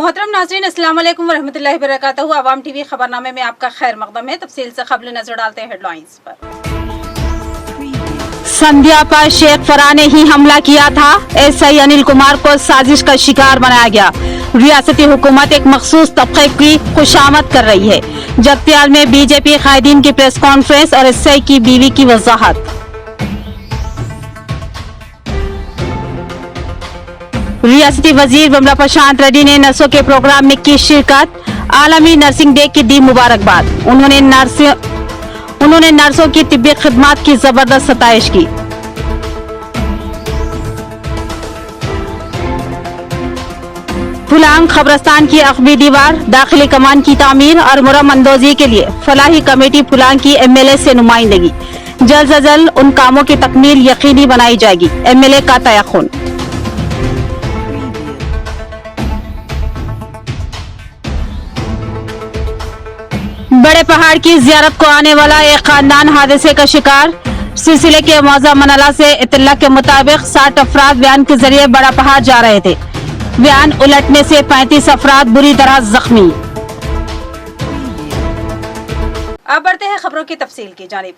मोहतरम नाज़रीन, अस्सलाम वालेकुम वरहमतुल्लाहि वबरकातुहू। आवाम टीवी खबरनामे में आपका खैर मकदम है। तफसील से खबर नजर डालते हैं हेडलाइंस पर। संध्या पर शेख फराह ने ही हमला किया था। एसआई अनिल कुमार को साजिश का शिकार बनाया गया। रियासती हुकूमत एक मखसूस तबके की खुशामद कर रही है। जगत्याल में बीजेपी कायदीन की प्रेस कॉन्फ्रेंस और एसआई की बीवी की वजाहत। रियासती वजीर बमला प्रशांत रेड्डी ने नर्सों के प्रोग्राम में की शिरकत। आलमी नर्सिंग डे की दी मुबारकबाद। उन्होंने नर्सों की तिब्बी खिदमत की जबरदस्त सताइश की। फुलांग खबरस्तान की अखबी दीवार, दाखिली कमान की तामीर और मुरम्मंदोजी के लिए फलाही कमेटी फुलांग की एमएलए से नुमाइंदगी। जल्द से जल्द उन कामों की तकमील यकीनी बनाई जाएगी। एमएलए का तयख्खुन। बड़े पहाड़ की जियारत को आने वाला एक खानदान हादसे का शिकार। सिलसिले के मौजा मनला से इत्तला के मुताबिक 60 अफराद वैन के जरिए बड़ा पहाड़ जा रहे थे। वैन उलटने से 35 अफराद बुरी तरह जख्मी। अब बढ़ते हैं खबरों की तफसील की जानिब।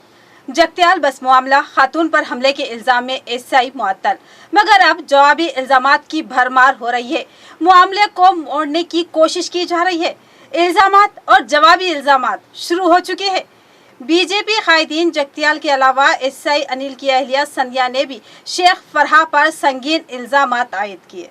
जगत्याल बस मामला, खातून पर हमले के इल्जाम में एसआई मुअत्तल, मगर अब जवाबी इल्जामात की भरमार हो रही है। मामले को मोड़ने की कोशिश की जा रही है। इल्जामात और जवाबी इल्जामात शुरू हो चुके हैं। बीजेपी कायदीन जगत्याल के अलावा एसआई अनिल की अहलिया संध्या ने भी शेख फराह पर संगीन इल्जामात आयद किए।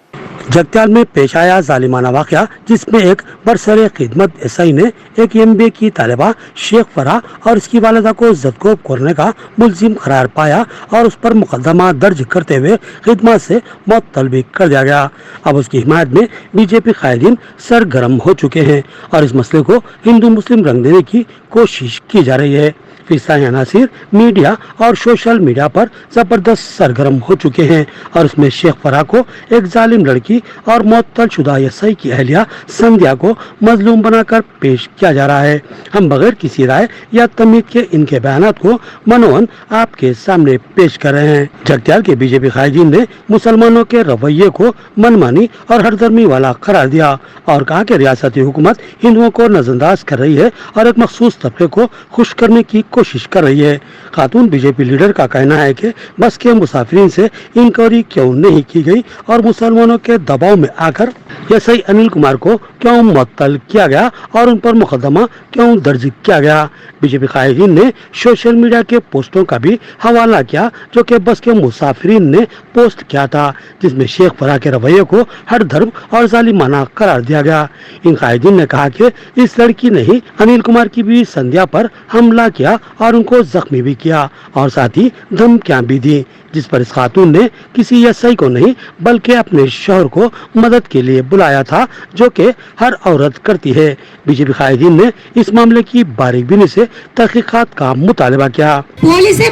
जगत्याल में पेश आया जालिमाना वाक़या, जिसमें एक बरसरे खिदमत एसआई ने एक एमबीए की तालिबा शेख फराह और उसकी वालिदा को जदकोब करने का मुलजिम करार पाया और उस पर मुकदमा दर्ज करते हुए खिदमत से मुअत्तल भी कर दिया गया। अब उसकी हिमायत में बीजेपी कायदीन सरगर्म हो चुके हैं और इस मसले को हिंदू मुस्लिम रंग देने की कोशिश की जा रही है। फिस्तानी अनासिर मीडिया और सोशल मीडिया पर जबरदस्त सरगर्म हो चुके हैं और उसमें शेख फराह को एक जालिम लड़की और मुअत्तल शुदा एसआई की अहलिया संध्या को मजलूम बनाकर पेश किया जा रहा है। हम बगैर किसी राय या तमीद के इनके बयानात को मनोवन आपके सामने पेश कर रहे हैं। जगत्याल के बीजेपी कायदीन ने मुसलमानों के रवैये को मनमानी और हरदर्मी वाला करार दिया और कहा कि रियासती हुकूमत हिंदुओं को नजरअंदाज कर रही है और एक मखसूस तबके को खुश करने की कोशिश कर रही है। खातून बीजेपी लीडर का कहना है कि बस के मुसाफिरीन से इंक्वायरी क्यों नहीं की गई और मुसलमानों के दबाव में आकर एसआई अनिल कुमार को क्यों मुअत्तल किया गया और उन पर मुकदमा क्यों दर्ज किया गया। बीजेपी कायदीन ने सोशल मीडिया के पोस्टों का भी हवाला किया जो कि बस के मुसाफिरीन ने पोस्ट किया था, जिसमें शेख फराह के रवैये को हर धर्म और जालिमाना करार दिया गया। इन कायदीन ने कहा कि इस लड़की ने ही अनिल कुमार की भी संध्या पर हमला किया और उनको जख्मी भी किया और साथ ही धमकियां भी दी, जिस पर इस खातून ने किसी एसआई को नहीं बल्कि अपने शौहर को मदद के लिए बुलाया था, जो कि हर औरत करती है। बीजेपी कायदीन ने इस मामले की बारीकबीनी से तहकीकात का मुतालबा किया। పోలీసే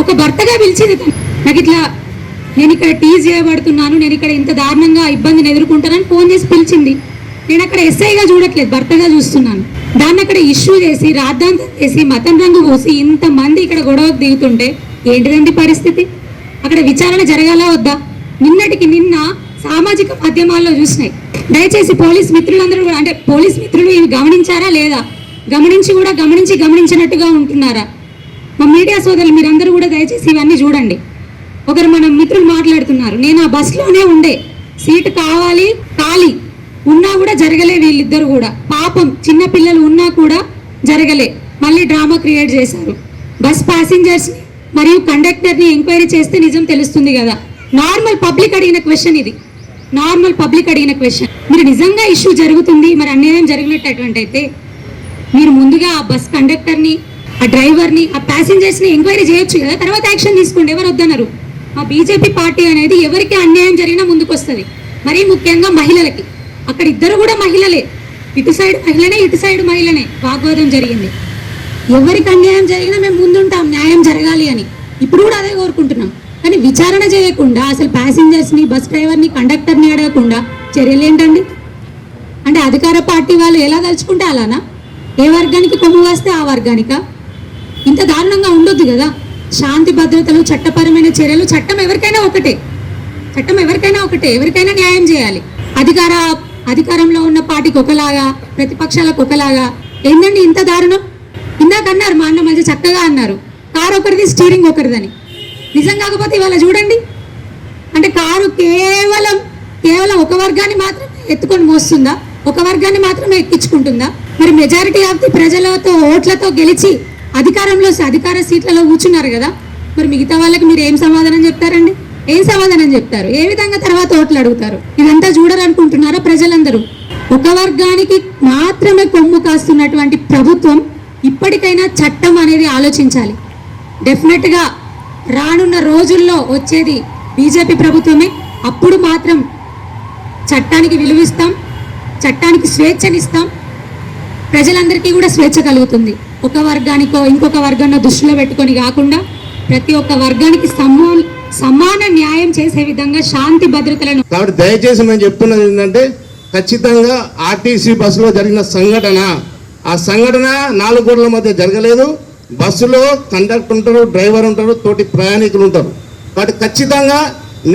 ఒక భర్తగా పిలిచింది నాకు ఇట్లా నేను ఇక్కడ టీజ్ చేయబడుతున్నాను, నేను ఇక్కడ ఇంత దారుణంగా ఇబ్బందిని ఎదుర్కొంటానని ఫోన్ చేసి పిలిచింది. నేను అక్కడ ఎస్ఐగా చూడట్లేదు, భర్తగా చూస్తున్నాను. దాన్ని అక్కడ ఇష్యూ చేసి రాద్ధాంతం చేసి మతం రంగు పోసి ఇంతమంది ఇక్కడ గొడవకు దిగుతుంటే ఏంటిదండి పరిస్థితి? అక్కడ విచారణ జరగాలా వద్దా? నిన్నటికి నిన్న సామాజిక మాధ్యమాల్లో చూసినాయి. దయచేసి పోలీస్ మిత్రులందరూ కూడా, అంటే పోలీస్ మిత్రులు ఇవి గమనించారా లేదా, గమనించినట్టుగా ఉంటున్నారా? మా మీడియా సోదరులు మీరందరూ కూడా దయచేసి ఇవన్నీ చూడండి. ఒకరు మన మిత్రులు మాట్లాడుతున్నారు, నేను ఆ బస్సులోనే ఉండే, సీటు కావాలి ఖాళీ ఉన్నా కూడా జరగలే, వీళ్ళిద్దరు కూడా పాపం చిన్న పిల్లలు ఉన్నా కూడా జరగలే, మళ్ళీ డ్రామా క్రియేట్ చేశారు. బస్ ప్యాసింజర్స్ ని మరియు కండక్టర్ ని ఎంక్వైరీ చేస్తే నిజం తెలుస్తుంది కదా. నార్మల్ పబ్లిక్ అడిగిన క్వశ్చన్ ఇది, నార్మల్ పబ్లిక్ అడిగిన క్వశ్చన్. మీరు నిజంగా ఇష్యూ జరుగుతుంది, మరి అన్యాయం జరిగినట్టు అయితే మీరు ముందుగా ఆ బస్ కండక్టర్ ని, ఆ డ్రైవర్ ని, ఆ ప్యాసింజర్స్ ని ఎంక్వైరీ చేయొచ్చు కదా, తర్వాత యాక్షన్ తీసుకోండి. ఎవరు వద్దన్నారు? మా బీజేపీ పార్టీ అనేది ఎవరికి అన్యాయం జరిగినా ముందుకు వస్తుంది, మరీ ముఖ్యంగా మహిళలకి. అక్కడ ఇద్దరు కూడా మహిళలే, ఇటు సైడ్ మహిళనే ఇటు సైడ్ మహిళనే వాగ్వాదం జరిగింది. ఎవరికి అన్యాయం జరిగినా మేము ముందుంటాం న్యాయం జరగాలి అని, ఇప్పుడు కూడా అదే కోరుకుంటున్నాం. కానీ విచారణ చేయకుండా అసలు ప్యాసింజర్స్ ని, బస్ డ్రైవర్ ని, కండక్టర్ ని అడగకుండా చర్యలు ఏంటండి? అంటే అధికార పార్టీ వాళ్ళు ఎలా తలుచుకుంటే అలానా? ఏ వర్గానికి కొమ్ము వేస్తే ఆ వర్గానిక? ఇంత దారుణంగా ఉండొద్దు కదా. శాంతి భద్రతలు, చట్టపరమైన చర్యలు, చట్టం ఎవరికైనా ఒకటే, ఎవరికైనా న్యాయం చేయాలి. అధికారంలో ఉన్న పార్టీకి ఒకలాగా, ప్రతిపక్షాలకు ఒకలాగా. ఏందండి ఇంత దారుణం? ఇందాక అన్నారు మా అన్న మంచి చక్కగా అన్నారు, కారు ఒకరిది స్టీరింగ్ ఒకరిదని. నిజం కాకపోతే ఇవాళ చూడండి, అంటే కారు కేవలం ఒక వర్గాన్ని మాత్రమే ఎత్తుకొని మోస్తుందా, ఒక వర్గాన్ని మాత్రమే ఎక్కించుకుంటుందా? మరి మెజారిటీ ఆఫ్ ది ప్రజలతో ఓట్లతో గెలిచి అధికార సీట్లలో కూర్చున్నారు కదా, మరి మిగతా వాళ్ళకి మీరు ఏం సమాధానం చెప్తారండి? ఏం సమాధానం చెప్తారు? ఏ విధంగా తర్వాత ఓట్లు అడుగుతారు? ఇదంతా చూడాలనుకుంటున్నారా ప్రజలందరూ? ఒక వర్గానికి మాత్రమే కొమ్ము కాస్తున్నటువంటి ప్రభుత్వం ఇప్పటికైనా చట్టం అనేది ఆలోచించాలి. డెఫినెట్గా రానున్న రోజుల్లో వచ్చేది బీజేపీ ప్రభుత్వమే. అప్పుడు మాత్రం చట్టానికి విలువిస్తాం, చట్టానికి స్వేచ్ఛనిస్తాం, ప్రజలందరికీ కూడా స్వేచ్ఛ కలుగుతుంది. ఒక వర్గానికో ఇంకొక వర్గాన్ని దృష్టిలో పెట్టుకొని కాకుండా ప్రతి ఒక్క వర్గానికి సమాన న్యాయం చేసే విధంగా శాంతి భద్రతలను. కాబట్టి దయచేసి మేము చెప్తున్నది ఏంటంటే, ఖచ్చితంగా ఆర్టీసీ బస్సులో జరిగిన సంఘటన, ఆ సంఘటన 4 గోడల మధ్య జరగలేదు. బస్సులో కండక్టర్ ఉంటారు, డ్రైవర్ ఉంటారు, తోటి ప్రయాణికులు ఉంటారు. కాబట్టి ఖచ్చితంగా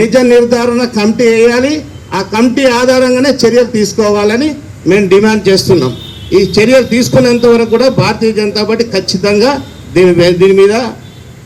నిజ నిర్ధారణ కమిటీ వేయాలి. ఆ కమిటీ ఆధారంగానే చర్యలు తీసుకోవాలని మేము డిమాండ్ చేస్తున్నాం. ఈ చర్యలు తీసుకునేంత వరకు కూడా భారతీయ జనతా పార్టీ ఖచ్చితంగా దీని మీద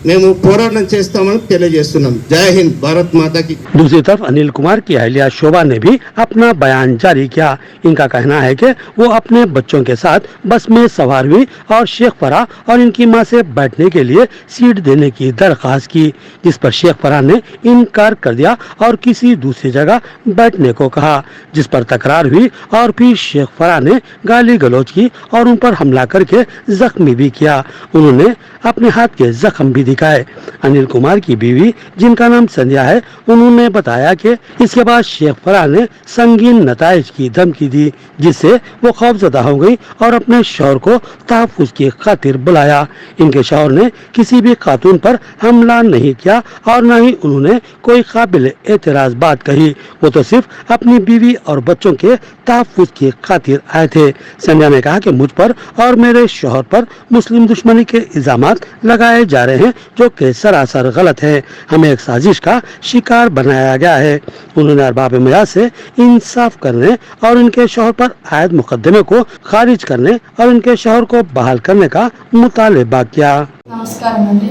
మేము పోరాటం చేస్తామని తెలియజేస్తున్నాం. జై హింద్, భారత్ మాతా की। दूसरी तरफ अनिल कुमार की अहलिया शोभा ने भी अपना बयान जारी किया। इनका कहना है कि वो अपने बच्चों के साथ बस में सवार हुई और शेख फराह और इनकी मां से बैठने के लिए सीट देने की दरखास्त की, जिस पर शेख फराह ने इनकार कर दिया और किसी दूसरी जगह बैठने को कहा, जिस पर तकरार हुई और फिर शेख फराह ने गाली गलौज की और उन पर हमला करके जख्मी भी किया। उन्होंने अपने हाथ के जख्म भी दिखाए। अनिल कुमार की बीवी, जिनका नाम संध्या है, उन्होंने बताया कि इसके बाद शेख फराह ने संगीन नताइज की धमकी दी, जिससे वो खौफजदा हो गई और अपने शौहर को तहफ्फुज की खातिर बुलाया। इनके शौहर ने किसी भी खातून पर हमला नहीं किया और न ही उन्होंने कोई काबिल एतराज बात कही। वो तो सिर्फ अपनी बीवी और बच्चों के तहफ्फुज की खातिर आए थे। संध्या ने कहा कि मुझ पर और मेरे शौहर पर मुस्लिम दुश्मनी के इल्जामात लगाए जा रहे हैं, जो कि सरासर गलत है। हमें एक साजिश का शिकार बनाया गया है। उन्होंने अरबाब मियां से इंसाफ करने और इनके शौहर पर आयद मुकदमे को खारिज करने और इनके शौहर को बहाल करने का मुतालबा किया। నమస్కారం అండి,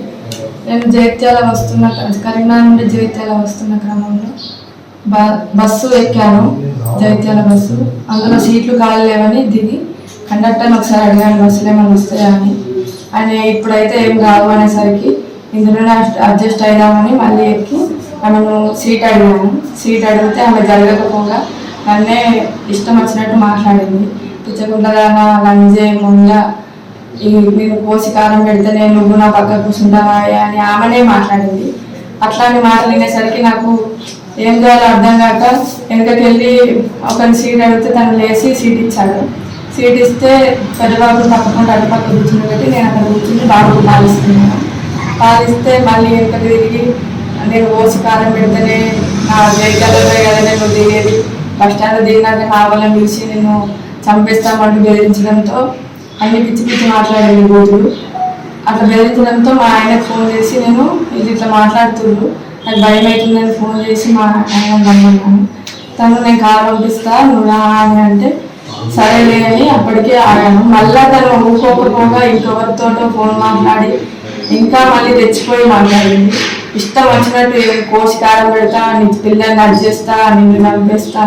నేను కరీంనగర్ నుండి జగిత్యాల వస్తున్న క్రమంలో బస్సు ఎక్కాను. జగిత్యాల బస్సు, అందులో సీట్లు ఖాళీ లేవని దిగి కండక్టర్ని ఒకసారి అడిగాను బస్సులు ఏమైనా వస్తాయా అని. ఆయన ఇప్పుడైతే ఏం కాదు అనేసరికి ఇందులోనే అడ్జస్ట్ అయినామని మళ్ళీ ఎక్కి ఆమెను సీట్ అడిగాను. సీట్ అడిగితే ఆమె జరగకపోగా నన్నే ఇష్టం వచ్చినట్టు మాట్లాడింది. పిచ్చగుంటదానా, లంజే, ముంజ, నేను కోసి కారం పెడితేనే నువ్వు నా పక్క కూర్చుంటావా అని ఆమెనే మాట్లాడింది. అట్లాంటి మాటలు వినేసరికి నాకు ఏం చేయాలో అర్థం కాక వెనకకి వెళ్ళి ఒకరిని సీట్ అడిగితే తను లేచి సీట్ ఇచ్చాడు. సీట్ ఇస్తే పెద్దబాబు తప్పకుండా అటుపక్క కూర్చుని పెట్టి నేను అక్కడ కూర్చుని బాబుకు పాలిస్తున్నాను. పాలిస్తే మళ్ళీ వెనకకి తిరిగి నేను కోసి కారం పెడితేనే నా జైల్లో కదా నేను దిగేది, బస్ స్టాండ్ దిగినాక కావాలని పిలిచి నేను చంపేస్తామంటూ బెదిరించడంతో అన్ని పిచ్చి పిచ్చి మాట్లాడేది బోధులు. అట్లా బెదిరించడంతో మా ఆయనకు ఫోన్ చేసి నేను ఇది ఇట్లా మాట్లాడుతుండ్రు, నాకు భయం అవుతుందని ఫోన్ చేసి మా ఆయన రమ్మన్నాను. తను నేను కారు పంపిస్తా నువ్వు రా అని అంటే సరేలే అని అప్పటికే ఆగాను. మళ్ళీ తను ఊరుకోకపోగా ఇంకొకరితోటో ఫోన్ మాట్లాడి ఇంకా మళ్ళీ తెచ్చిపోయి మాట్లాడింది. ఇష్టం వచ్చినట్టు కోసి కారం పెడతా, నీ పిల్లల్ని అడ్జేస్తా, నిన్ను నవ్వేస్తా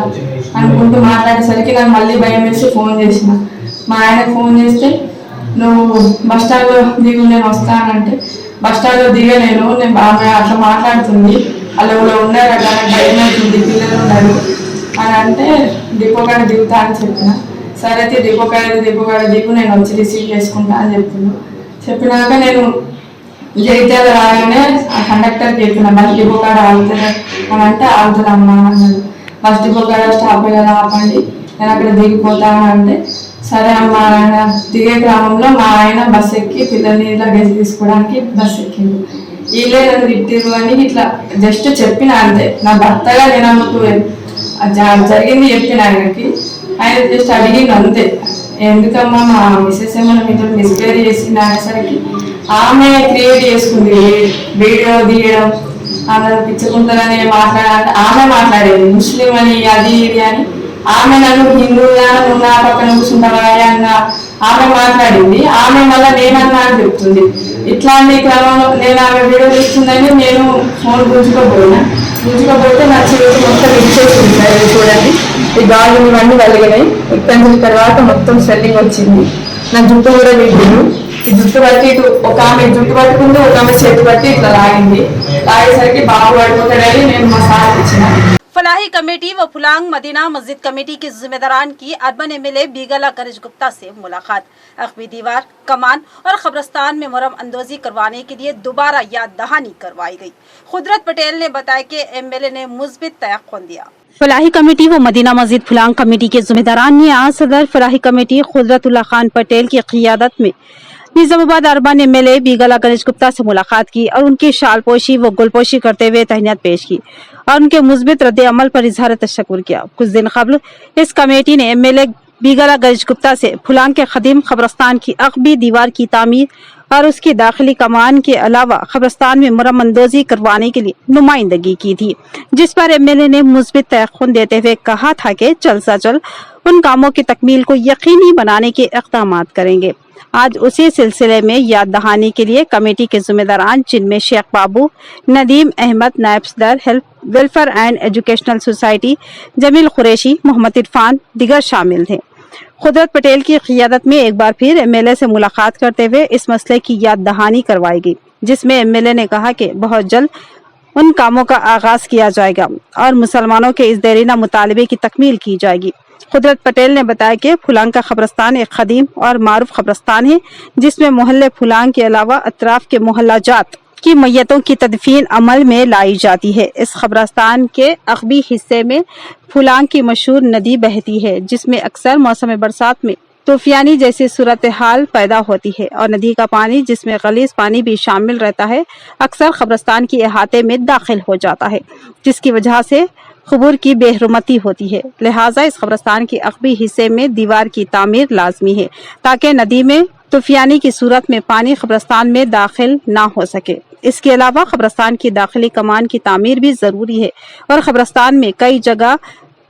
అనుకుంటూ మాట్లాడేసరికి నాకు మళ్ళీ భయం వేసి ఫోన్ చేసిన. మా ఆయనకు ఫోన్ చేస్తే నువ్వు బస్ స్టాండ్లో దిగు నేను వస్తానంటే బస్ స్టాండ్లో దిగలేను, నేను బాగా అట్లా మాట్లాడుతుంది, వాళ్ళు ఎవరో ఉన్నారు అట్లా నాకు భయం అవుతుంది, పిల్లలు ఉన్నారు అని అంటే డిపో కాడ దిగుతా అని చెప్పిన. సరే అయితే డిపో కాడ దిగు నేను వచ్చి రిసీవ్ చేసుకుంటా అని చెప్పినాక నేను జగిత్యాల రాగానే ఆ కండక్టర్కి చెప్పిన బస్ డిపో కాడ ఆగుతుంది అని అంటే ఆగుతుందమ్మా అన్నాడు. బస్ డిపో కాడ స్టాప్ కదా ఆపండి, నేను అక్కడ దిగిపోతాను అంటే సరే అమ్మ. దిగే క్రమంలో మా ఆయన బస్ ఎక్కి పిల్లల్ని లగేజ్ తీసుకోవడానికి బస్ ఎక్కింది. వీళ్ళే నన్ను తిట్టిరు అని ఇట్లా జస్ట్ చెప్పిన అంతే. నా భర్తగా నేను ఆమెకు జరిగింది చెప్పిన ఆయనకి. ఆయన జస్ట్ అడిగింది అంతే, ఎందుకమ్మా మా మిస్సెస్ ఏమన్నా మీతో మిస్బిహేవ్ చేసింది అనేసరికి ఆమె క్రియేట్ చేసుకుంది వీడియో తీయడం, ఆమె పిచ్చుకుంటారని మాట్లాడాలంటే ఆమె మాట్లాడేది ముస్లిం అని అది ఇది అని ఆమె నన్ను హిందువుగా ఉన్నా పక్కన కూర్చుంటావా అన్న ఆమె మాట్లాడింది. ఆమె మళ్ళీ నేనన్నా అని చెప్తుంది. ఇట్లాంటి క్రమంలో నేను ఆమె వీడియో ఇస్తుందని నేను ఫోన్ గుంజుకోపోతే నా చేతి మొత్తం ఇచ్చేసింది. చూడండి, ఈ గాజులు ఇవన్నీ వెలిగినాయి. ఇక్కడి తర్వాత మొత్తం స్వెల్లింగ్ వచ్చింది. నా జుట్టు కూడా వీడింది. ఈ జుట్టు బట్టి ఇటు ఒక ఆమె జుట్టు పట్టుకుంది, ఒక ఆమె చేతి బట్టి ఇట్లా లాగింది. లాగేసరికి బాబు పడిపోతాడని నేను మా సార్ ఇచ్చిన. फलाही कमेटी व फुलांग मदीना मस्जिद कमेटी के जिम्मेदारान की अर्बन एमएलए बीगला गरज गुप्ता से मुलाकात। अखबी दीवार, कमान और खबरस्तान में मुरम अंदोजी करवाने के लिए दोबारा याद दहानी करवाई गई। खुदरत पटेल ने बताया कि एमएलए ने मुस्बित तयक़ुन दिया। फलाही कमेटी व मदीना मस्जिद फुलांग कमेटी के जिम्मेदारान ने आज सदर फलाही कमेटी खुदरतुल्लाह खान पटेल की क़ियादत में निजामाबाद अर्बन एमएलए बीगला गणेश गुप्ता से मुलाकात की और उनकी शालपोशी व गुलपोशी करते हुए तहनीत पेश की और उनके मुस्बित रद्द अमल पर इजहार तशक्कुर किया। कुछ दिन कबल इस कमेटी ने एमएलए बीगला गणेश गुप्ता से फुलांग के खदीम खबरस्तान की अखबी दीवार की तामीर और उसकी दाखिली कमान के अलावा खबरस्तान में मुरम्मंदोजी करवाने के लिए नुमाइंदगी की थी, जिस पर एमएलए ने मुस्बित तयक़ुन देते हुए कहा था कि जल्द से जल्द उन कामों की तकमील को यकीनी बनाने के इक़दाम करेंगे। आज उसी सिलसिले में याद दहानी के लिए कमेटी के जिम्मेदारान, जिनमें शेख बाबू, नदीम अहमद नायब सदर health welfare and educational society, Jameel Qureshi, Mohammad Irfan दिगर शामिल थे। खुदरत पटेल की क़ियादत में एक बार फिर एमएलए से मुलाकात करते हुए इस मसले की याद दहानी करवाई गई, जिसमें एमएलए ने कहा कि बहुत जल्द उन कामों का आगाज किया जाएगा और मुसलमानों के इस देरीना मुतालबे की तकमील की जाएगी। खुदरत पटेल ने बताया कि फुलांग का खबरस्तान एक खदीम और मारूफ खबरस्तान है, जिसमें मोहल्ले फुलांग के अलावा अतराफ के मोहल्ला जात की मैयतों की तदफीन अमल में लाई जाती है। इस खबरस्तान के अखबी हिस्से में फुलांग की मशहूर नदी बहती है, जिसमें अक्सर मौसम बरसात में तूफानी जैसी सूरत हाल पैदा होती है और नदी का पानी, जिसमें गलीज पानी भी शामिल रहता है, अक्सर खबरस्तान के अहाते में दाखिल हो जाता है, जिसकी वजह से खबूर की बेहरमती होती है। लिहाजा इस खबरस्तान के अखबी हिस्से में दीवार की तामीर लाजमी है, ताकि नदी में तूफानी की सूरत में पानी खबरस्तान में दाखिल ना हो सके। इसके अलावा खबरस्तान की दाखिली कमान की तामीर भी जरूरी है और खबरस्तान में कई जगह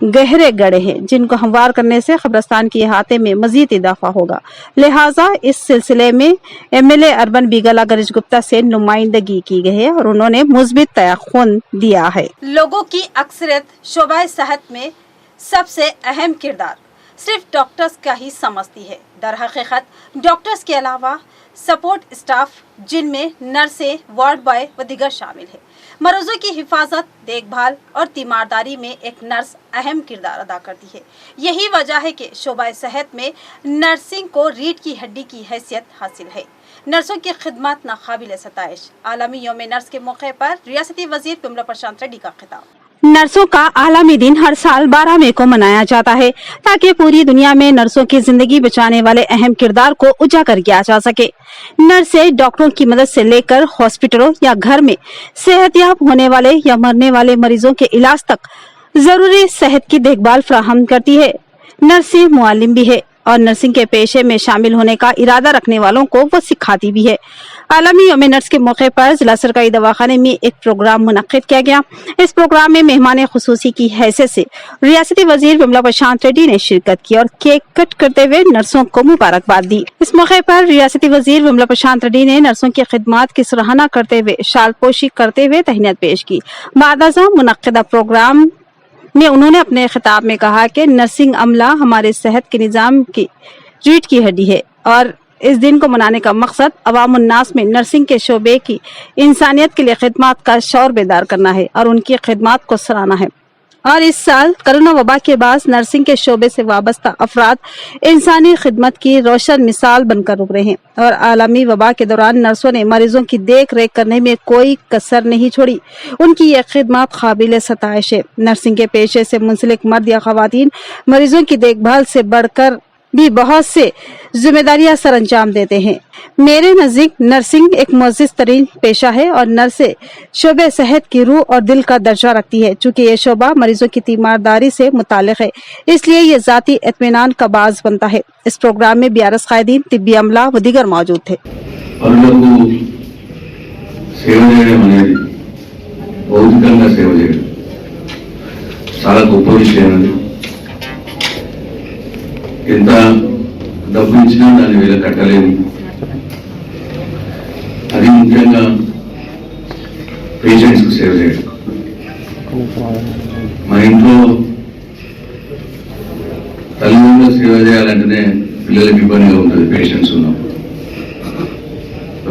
गहरे गड्ढे हैं, जिनको हमवार करने से खबरस्तान के अहाते में मजीद इजाफा होगा। लिहाजा इस सिलसिले में एमएलए अर्बन बीगला गणेश गुप्ता से नुमाइंदगी की गई है और उन्होंने मुस्बित तयक़ुन दिया है। लोगों की अक्सरियत शोबा सेहत में सबसे अहम किरदार सिर्फ डॉक्टर्स का ही समझती है। दर हकीकत डॉक्टर्स के अलावा सपोर्ट स्टाफ, जिनमें नर्सें, वार्ड बॉय व दिगर शामिल है। मरीजों की हिफाजत, देखभाल और तीमारदारी में एक नर्स अहम किरदार अदा करती है। यही वजह है कि शोबा सेहत में नर्सिंग को रीढ़ की हड्डी की हैसियत हासिल है। नर्सों की खिदमत नाकाबिल सताइश। आलमी यौम नर्स के मौके पर रियासती वजीर विमला प्रशांत रेड्डी का खिताब। नर्सों का आलमी दिन हर साल 12 मई को मनाया जाता है, ताकि पूरी दुनिया में नर्सों की जिंदगी बचाने वाले अहम किरदार को उजागर किया जा सके। नर्सें डॉक्टरों की मदद से लेकर हॉस्पिटलों या घर में सेहतयाब होने वाले या मरने वाले मरीजों के इलाज तक जरूरी सेहत की देखभाल फराहम करती है। नर्सें मुअल्लिम भी है और नर्सिंग के पेशे में शामिल होने का इरादा रखने वालों को वो सिखाती भी है। आलमी यौम नर्स के मौके पर जिला सरकारी दवाखाने में एक प्रोग्राम मुनक्किद किया गया। इस प्रोग्राम में मेहमान खुसूसी की हैसियत से रियासती वजीर विमला प्रशांत रेड्डी ने शिरकत की और केक कट करते हुए नर्सों को मुबारकबाद दी। इस मौके पर रियासती वजीर विमला प्रशांत रेड्डी ने नर्सों की खिदमत की सराहना करते हुए शालपोशी करते हुए तहनीत पेश की। बाद मुनक्किदा प्रोग्राम में उन्होंने अपने खिताब में कहा कि नर्सिंग अमला हमारे सेहत के निज़ाम की रीढ़ की हड्डी है और इस दिन को मनाने का मकसद अवामुन्नास में नर्सिंग के शोबे की इंसानियत के लिए खिदमत का शौर बेदार करना है और उनकी खिदमत को सराहना है। और इस साल कोरोना वबा के बाद नर्सिंग के शोबे से वाबस्ता अफराद इंसानी खिदमत की रोशन मिसाल बनकर उभरे हैं और आलमी वबा के दौरान नर्सों ने मरीजों की देख रेख करने में कोई कसर नहीं छोड़ी। उनकी यह खिदमत काबिल सताइश है। नर्सिंग के पेशे से मुंसलिक मर्द या खवातीन मरीजों की देखभाल से बढ़कर भी बहुत से जिम्मेदारियां सर अंजाम देते हैं। मेरे नजदीक नर्सिंग एक मुअज़्ज़ज़ तरीन पेशा है और नर्सें शोबे सेहत की रूह और दिल का दर्जा रखती है। चूँकि ये शोबा मरीजों की तीमारदारी से मुताल्लिक़ है, इसलिए ये ज़ाती इत्मीनान का बाज़ बनता है। इस प्रोग्राम में BRS कायदीन, तिब्बी अमला व दीगर मौजूद थे। ఎంత డబ్బు ఇచ్చినా దాన్ని వేల కట్టలేము. అది ముఖ్యంగా పేషెంట్స్కి సేవ చేయడం. మా ఇంట్లో తల్లిదండ్రులు సేవ చేయాలంటేనే పిల్లలకి ఇబ్బందిగా ఉంటుంది. పేషెంట్స్ ఉన్నాం,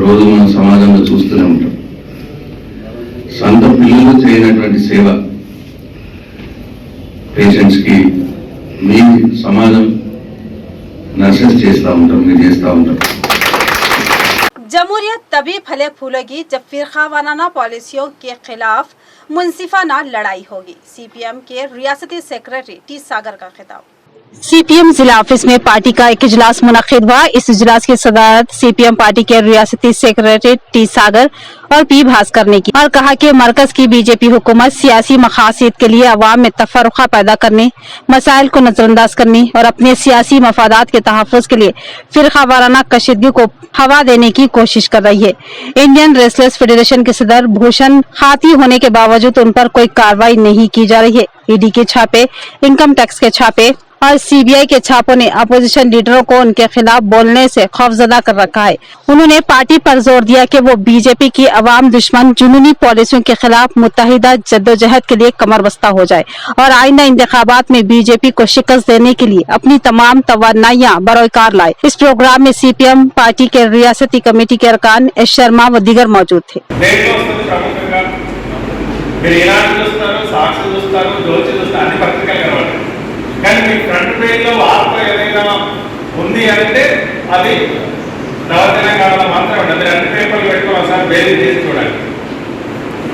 రోజు మనం సమాజంలో చూస్తూనే ఉంటాం. సొంత పిల్లలు చేయనటువంటి సేవ పేషెంట్స్కి మీ సమాజం నర్సెస్ చేస్తూ ఉంటాం, మీరు చేస్తూ ఉంటాం. जमहूरियत तभी फले फूलेगी जब फिरकावाराना पॉलिसियों के खिलाफ मुनसिफाना लड़ाई होगी। सीपीएम के रियासती सेक्रेटरी टी सागर का खिताब। सीपीएम जिला ऑफिस में पार्टी का एक इजलास मुनक्किद हुआ। इस इजलास की सदारत सीपीएम पार्टी के रियासती सेक्रेटरी टी सागर और पी भास्कर ने की और कहा कि मरकज की बीजेपी हुकूमत सियासी मकासद के लिए अवाम में तफर्रुका पैदा करने, मसाइल को नजरअंदाज करने और अपने सियासी मफादात के तहफ़्फ़ुज़ के लिए फिरकावाराना कशीदगी को हवा देने की कोशिश कर रही है। इंडियन रेसलर्स फेडरेशन के सदर भूषण खाती होने के बावजूद उन पर कोई कार्रवाई नहीं की जा रही है। ईडी के छापे, इनकम टैक्स के छापे और सीबीआई के छापों ने अपोजिशन लीडरों को उनके खिलाफ बोलने से खौफजदा कर रखा है। उन्होंने पार्टी पर जोर दिया कि वो बीजेपी की अवाम दुश्मन जुनूनी पॉलिसियों के खिलाफ मुत्तहिदा जद्दोजहद के लिए कमर बस्ता हो जाए और आइंदा इंतखाबात में बीजेपी को शिकस्त देने के लिए अपनी तमाम तवानाइयां बरोकार लाए। इस प्रोग्राम में सीपीएम पार्टी के रियासती कमेटी के अरकान एस शर्मा व दीगर मौजूद थे। కానీ మీ ఫ్రంట్ పేజ్లో వార్త ఏదైనా ఉంది అంటే అది నవ తెలంగాణలో మాత్రమే ఉంటుంది. అన్ని పేపర్లు పెట్టుకుని ఒకసారి బేరీ చేసి చూడాలి.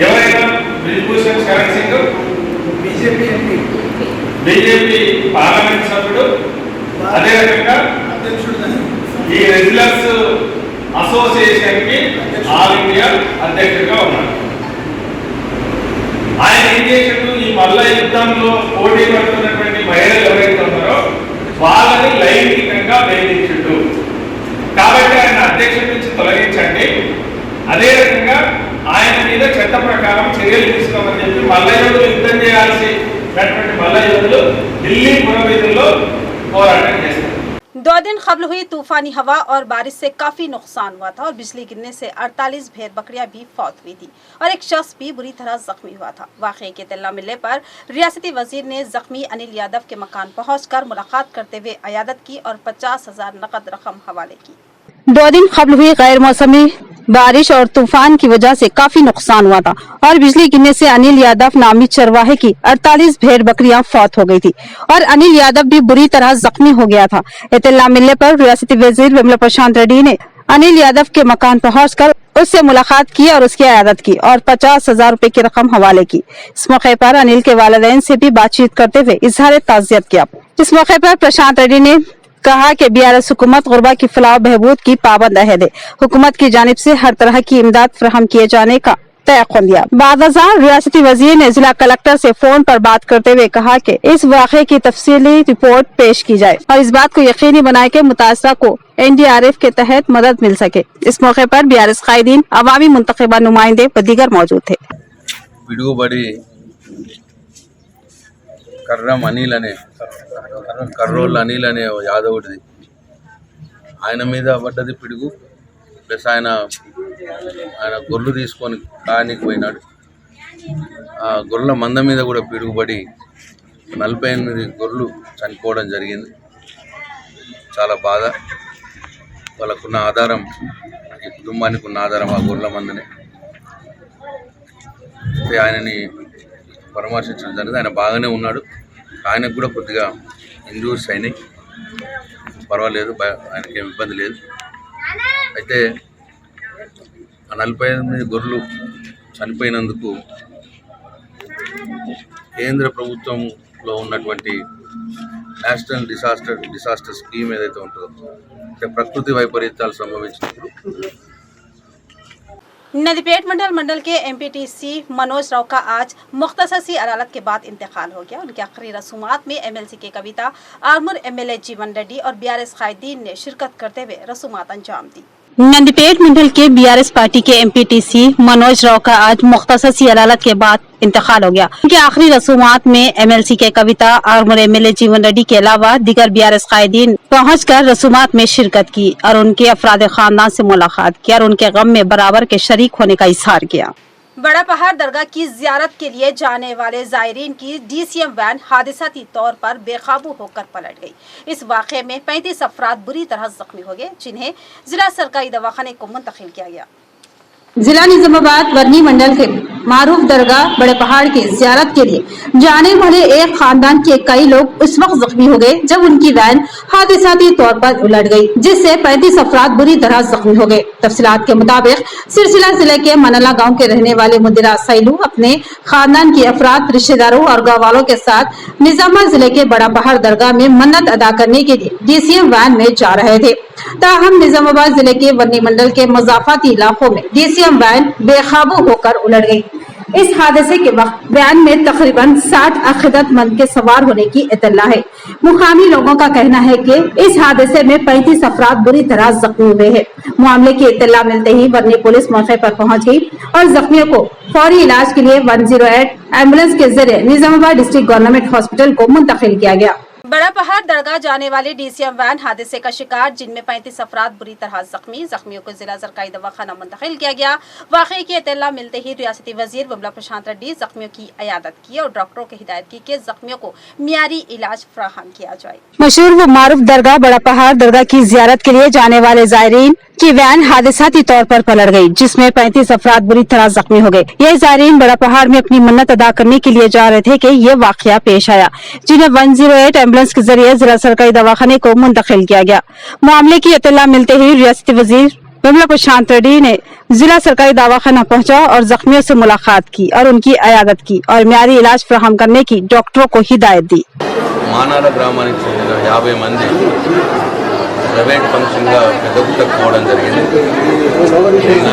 ఎవరైనా బ్రిజ్భూషణ్ శరణ్ సింగ్ బీజేపీ పార్లమెంట్ సభ్యుడు, అదే రకంగా ఈ రెగ్యులర్స్ అసోసియేషన్కి ఆల్ ఇండియా అధ్యక్షుడిగా ఉన్నారు. ఆయన ఏం చేశాడు, ఈ మల్ల యుద్ధంలో పోటీ పడుతున్నటువంటి మహిళలు ఎవరైతే ఉన్నారో వాళ్ళని లైంగికంగా వేధించుడు. కాబట్టి ఆయన అధ్యక్షుడి నుంచి తొలగించండి, అదే రకంగా ఆయన మీద చట్ట ప్రకారం చర్యలు తీసుకోమని చెప్పి మల్ల యోధులు యుద్ధం చేయాల్సినటువంటి మల్ల యోధులు ఢిల్లీ పురవీధుల్లో పోరాటం చేస్తారు. 2 दिन कबल हुई तूफानी हवा और बारिश से काफी नुकसान हुआ था और बिजली गिरने से 48 भेड़ बकरियां भी फौत हुई थी और एक शख्स भी बुरी तरह जख्मी हुआ था। वाकये की इत्तला मिलने पर रियासती वजीर ने जख्मी अनिल यादव के मकान पहुंचकर मुलाकात करते हुए अयादत की और 50,000 नकद रकम हवाले की। 2 दिन कबल हुई गैर मौसमी बारिश और तूफान की वजह से काफी नुकसान हुआ था और बिजली गिरने से अनिल यादव नामी चरवाहे की 48 भेड़ बकरियां फौत हो गई थी और अनिल यादव भी बुरी तरह जख्मी हो गया था। इत्तला मिलने पर रियासती वजीर विमला प्रशांत रेड्डी ने अनिल यादव के मकान पहुंचकर उससे मुलाकात की और उसकी अयादत की और 50,000 रुपए की रकम हवाले की। इस मौके पर अनिल के वालिदैन से भी बातचीत करते हुए इजहार ताज़ियत किया। इस मौके पर प्रशांत रेड्डी ने कहा कि बीआरएस हुकूमत गुरबा की फलाह बहबूद की पाबंद अहद है। हुकूमत की जानिब से हर तरह की इमदाद फराहम किए जाने का तयक़ुन दिया। बादशाह रियासती वजीर ने जिला कलेक्टर से फोन पर बात करते हुए कहा कि इस वाक़े की तफसीली रिपोर्ट पेश की जाए और इस बात को यकीनी बनाए कि मुतासरा को NDRF के तहत मदद मिल सके। इस मौके पर बीआरएस कायदीन, अवामी मुंतखबा नुमाइंदे व दीगर मौजूद थे। కర్రోళ్ళ అనిల్ అనే యాదవుడిది, ఆయన మీద పడ్డది పిడుగు. ప్లస్ ఆయన గొర్రెలు తీసుకొని కానికి పోయినాడు. ఆ గొర్రెల మంద మీద కూడా పిడుగుపడి 48 గొర్రెలు చనిపోవడం జరిగింది. చాలా బాధ. వాళ్ళకున్న ఆధారం, ఈ కుటుంబానికి ఉన్న ఆధారం ఆ గొర్రెల మందనే. ఆయనని పరామర్శించడం జరిగింది. ఆయన బాగానే ఉన్నాడు. ఆయనకు కూడా కొద్దిగా ఇంజూరీస్ అయినాయి, పర్వాలేదు, ఆయనకేం ఇబ్బంది లేదు. అయితే ఆ 48 గొర్రెలు చనిపోయినందుకు కేంద్ర ప్రభుత్వంలో ఉన్నటువంటి నేషనల్ డిసాస్టర్ స్కీమ్ ఏదైతే ఉంటుందో, అంటే ప్రకృతి వైపరీత్యాలు సంభవించినప్పుడు नदीपेट मंडल के MPTC मनोज राव का आज मुख्तसर सी अदालत के बाद इंतकाल हो गया। उनके आखिरी रसूमात में MLC के कविता, आर्मूर MLA जीवन रेड्डी और BRS कायदीन ने शिरकत करते हुए रसूमात अंजाम दी। नंदीपेट मंडल के बीआरएस पार्टी के एमपीटीसी मनोज राव का आज मुख्तसर सी अदालत के बाद इंतकाल हो गया। उनके आखिरी रसूमात में एमएलसी के कविता और एमएलए जीवन रेड्डी के अलावा दीगर बीआरएस कायदीन पहुंचकर रसूमात में शिरकत की और उनके अफराद खानदान से मुलाकात की और उनके गम में बराबर के शरीक होने का इजहार किया। बड़ा पहाड़ दरगाह की जियारत के लिए जाने वाले जायरीन की डीसीएम वैन हादसाती तौर पर बेकाबू होकर पलट गई। इस वाक़े में 35 अफराद बुरी तरह जख्मी हो गए, जिन्हें जिला सरकारी दवाखाने को मुंतकिल किया गया। जिला निजामाबाद वर्नी मंडल के मारूफ दरगाह बड़े पहाड़ की जियारत के लिए जाने वाले एक खानदान के कई लोग उस वक्त जख्मी हो गए जब उनकी वैन हादसाती तौर पर उलट गई, जिससे 35 अफराद बुरी तरह जख्मी हो गए। तफसीलात के मुताबिक सिलसिला जिले के मनला गांव के रहने वाले मुदिरा सैलू अपने खानदान के अफराद, रिश्तेदारों और गाँव वालों के साथ निजामाबाद जिले के बड़ा पहाड़ दरगाह में मन्नत अदा करने के लिए डीसीएम वैन में जा रहे थे। ताहम निजामाबाद जिले के वर्नी मंडल के मुजाफाती इलाकों में डीसीएम वैन बेकाबू होकर उलट गई। इस हादसे के वक्त वैन में तकरीबन 60 अकीदतमंद के सवार होने की इत्तला है। मुकामी लोगों का कहना है कि इस हादसे में 35 अफराद बुरी तरह जख्मी हुए हैं। मामले की इत्तला मिलते ही वर्नी पुलिस मौके पर पहुंच गई और जख्मियों को फौरी इलाज के लिए 108 एम्बुलेंस के जरिए निजामाबाद डिस्ट्रिक्ट गवर्नमेंट हॉस्पिटल को मुंतकिल किया गया। बड़ा पहाड़ दरगाह जाने वाले डीसीएम वैन हादसे का शिकार, जिनमें 35 अफराद बुरी तरह जख्मियों को जिला सरकारी दवाखाना मुंतकिल किया गया। वाक़े की इत्तला मिलते ही रियासती वजीर बिमला प्रशांत रेड्डी जख्मियों की इयादत की और डॉक्टरों की हिदायत की कि जख्मियों को मियारी इलाज फराहम किया जाए। मशहूर व मारूफ दरगाह बड़ा पहाड़ दरगाह की जियारत के लिए जाने वाले जायरीन की वैन हादसाती तौर पर पलट गई, जिसमें 35 अफराद बुरी तरह जख्मी हो गए। ये जायरीन बड़ा पहाड़ में अपनी मन्नत अदा करने के लिए जा रहे थे कि ये वाकया पेश आया, जिन्हें 108 एम्बुलेंस के जरिए जिला सरकारी दवाखाने को मुंतकिल किया गया। मामले की इत्तला मिलते ही रियासती वजीर बिमला प्रशांत रेड्डी ने जिला सरकारी दवाखाना पहुंचा और जख्मियों से मुलाकात की और उनकी इयादत की और मियारी इलाज फराहम करने की डॉक्टरों को हिदायत दी। మానాల గ్రామానికి చెందిన 50 మంది ప్రైవేట్ ఫంక్షన్గా పెద్దగుట్టకు పోవడం జరిగింది. నిన్న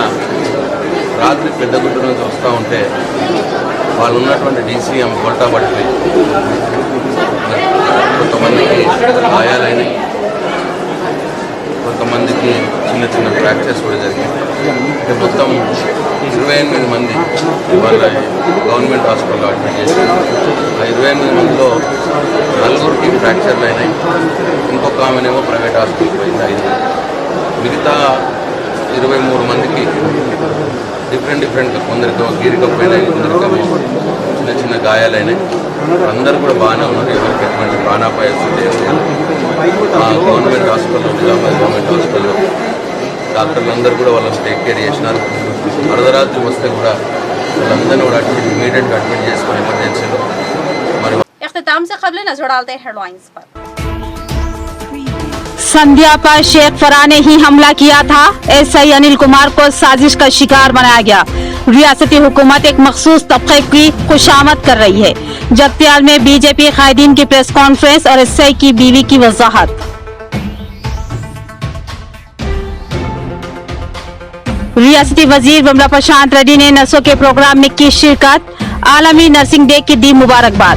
రాత్రి పెద్దగుట్ట నుంచి వస్తూ ఉంటే వాళ్ళు ఉన్నటువంటి డీసీఎం బొల్టా పడిపోయి కొంతమందికి గాయాలైనాయి, కొంతమందికి చిన్న చిన్న ఫ్రాక్చర్స్ కూడా జరిగాయి. అంటే మొత్తం 28 మంది వాళ్ళ గవర్నమెంట్ హాస్పిటల్లో అడ్మిట్ చేశారు. ఆ 28 మందిలో 4గురికి ఫ్రాక్చర్లు అయినాయి, ఇంకొక ఆమెనేమో ప్రైవేట్ హాస్పిటల్కి పోయింది 5. మిగతా 23 మందికి డిఫరెంట్గా కొందరితో గీరికపోయినాయి, కొందరికేమో చిన్న చిన్న గాయాలైనాయి. అందరూ కూడా బాగానే ఉన్నారు, ఎవరికి ఎటువంటి ప్రాణాపాయ స్థితి లేదు. గవర్నమెంట్ హాస్పిటల్లో నిజామాబాద్ గవర్నమెంట్ హాస్పిటల్లో డాక్టర్లందరూ కూడా వాళ్ళని టేక్ కేర్ చేసినారు. అర్ధరాత్రి వస్తే కూడా వాళ్ళందరినీ కూడా ఇమీడియట్గా అడ్మిట్ చేసుకుని ఎమర్జెన్సీలో. మరి इख्तिताम से कबल नजर डालते हैं हेडलाइंस पर। संध्या पर शेख फराह ने ही हमला किया था, एसआई अनिल कुमार को साजिश का शिकार बनाया गया। रियासती हुकूमत एक मखसूस तबके की खुशामद कर रही है। जगत्याल में बीजेपी कायदीन की प्रेस कॉन्फ्रेंस और एसआई की बीवी की वजाहत। रियासती वजीर बिमला प्रशांत रेड्डी ने नर्सों के प्रोग्राम में की शिरकत, आलमी नर्सिंग डे की दी मुबारकबाद।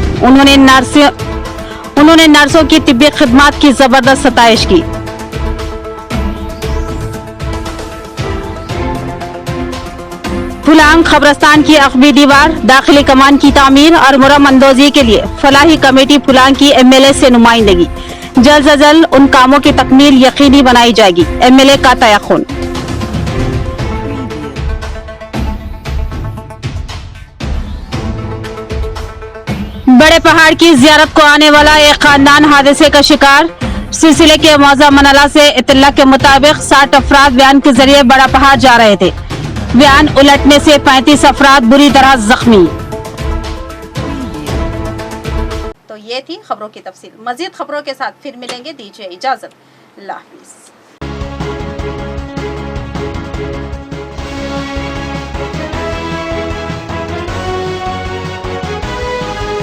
उन्होंने नर्सों की तिब्बी खिदमत की जबरदस्त सताइश की। फुलांग खबरस्तान की अखबी दीवार, दाखिली कमान की तामीर और मुरम्मंदोजी के लिए फलाही कमेटी फुलांग की एमएलए से नुमाइंदगी। जल्द से जल्द उन कामों की तकमील यकीनी बनाई जाएगी, एमएलए का तयक़ुन। बड़े पहाड़ की जियारत को आने वाला एक खानदान हादसे का शिकार। सिलसिले के मौजा मनला से इत्तला के मुताबिक 60 अफराद वैन के जरिए बड़ा पहाड़ जा रहे थे। वैन उलटने से 35 अफराद बुरी तरह जख्मी। तो ये थी खबरों की तफसील। मजीद खबरों के साथ फिर मिलेंगे, दीजिए इजाजत, अल्लाह हाफिज़।